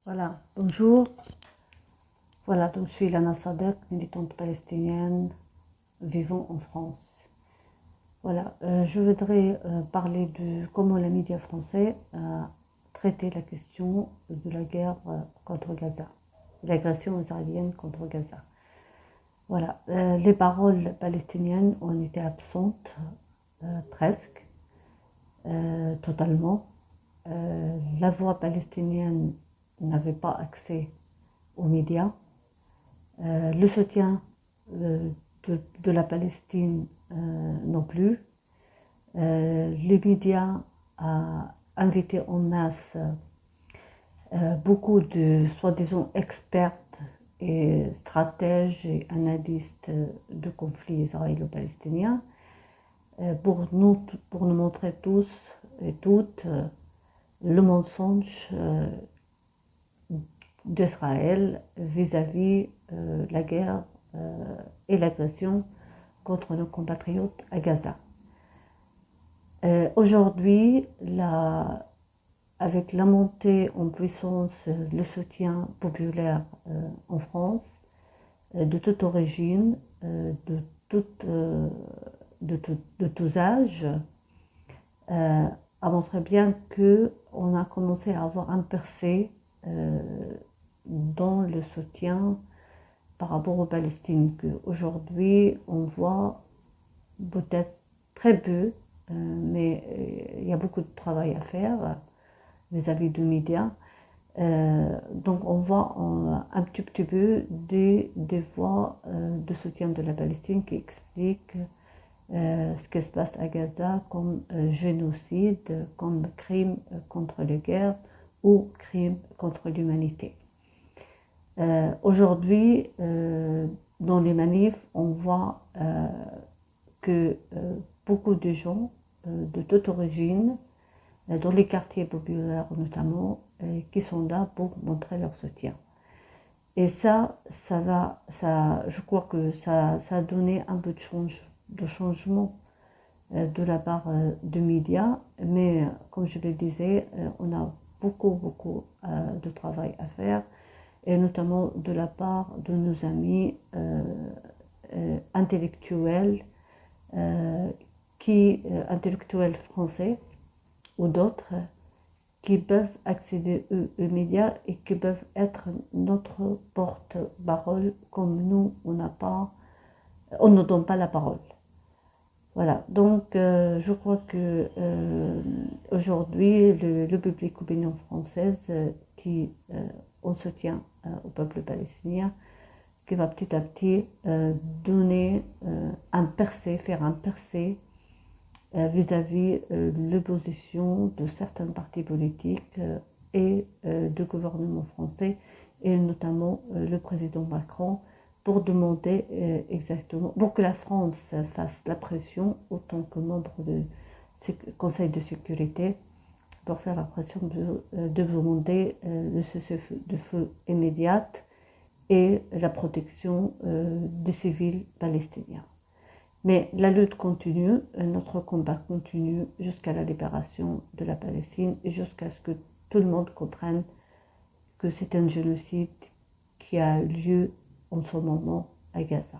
Voilà, bonjour. Voilà, donc je suis Lana Sadek, militante palestinienne vivant en France. Voilà, je voudrais parler de comment les médias français traitaient la question de la guerre contre Gaza, l'agression israélienne contre Gaza. Voilà, les paroles palestiniennes ont été absentes, presque, totalement. La voix palestinienne n'avait pas accès aux médias. Le soutien de la Palestine non plus. Les médias ont invité en masse beaucoup de soi-disant experts et stratèges et analystes de conflits israélo-palestiniens pour nous montrer tous et toutes le mensonge d'Israël vis-à-vis la guerre et l'agression contre nos compatriotes à Gaza. Aujourd'hui, avec la montée en puissance, le soutien populaire en France, de toute origine, de tous âges, a montré bien qu'on a commencé à avoir un percée dans le soutien par rapport aux Palestiniens. Aujourd'hui, on voit peut-être très peu, mais il y a beaucoup de travail à faire vis-à-vis des médias. Donc on voit un petit peu des voix de soutien de la Palestine qui expliquent ce qui se passe à Gaza comme génocide, comme crime contre les guerres ou crime contre l'humanité. Aujourd'hui, dans les manifs, on voit que beaucoup de gens de toute origine, dans les quartiers populaires notamment, qui sont là pour montrer leur soutien. Et je crois que ça a donné un peu de changement de la part des médias, mais comme je le disais, on a beaucoup de travail à faire, et notamment de la part de nos amis intellectuels, intellectuels français ou d'autres, qui peuvent accéder aux médias et qui peuvent être notre porte-parole, comme nous, on ne donne pas la parole. Voilà, donc je crois que aujourd'hui, le public opinion française qui on soutient au peuple palestinien, qui va petit à petit donner faire un percé vis-à-vis l'opposition de certains partis politiques et du gouvernement français, et notamment le président Macron, pour demander exactement, pour que la France fasse la pression autant que membre du Conseil de sécurité, pour faire la pression de demander le cessez-le-feu immédiat et la protection des civils palestiniens. Mais la lutte continue, notre combat continue jusqu'à la libération de la Palestine et jusqu'à ce que tout le monde comprenne que c'est un génocide qui a lieu en ce moment à Gaza.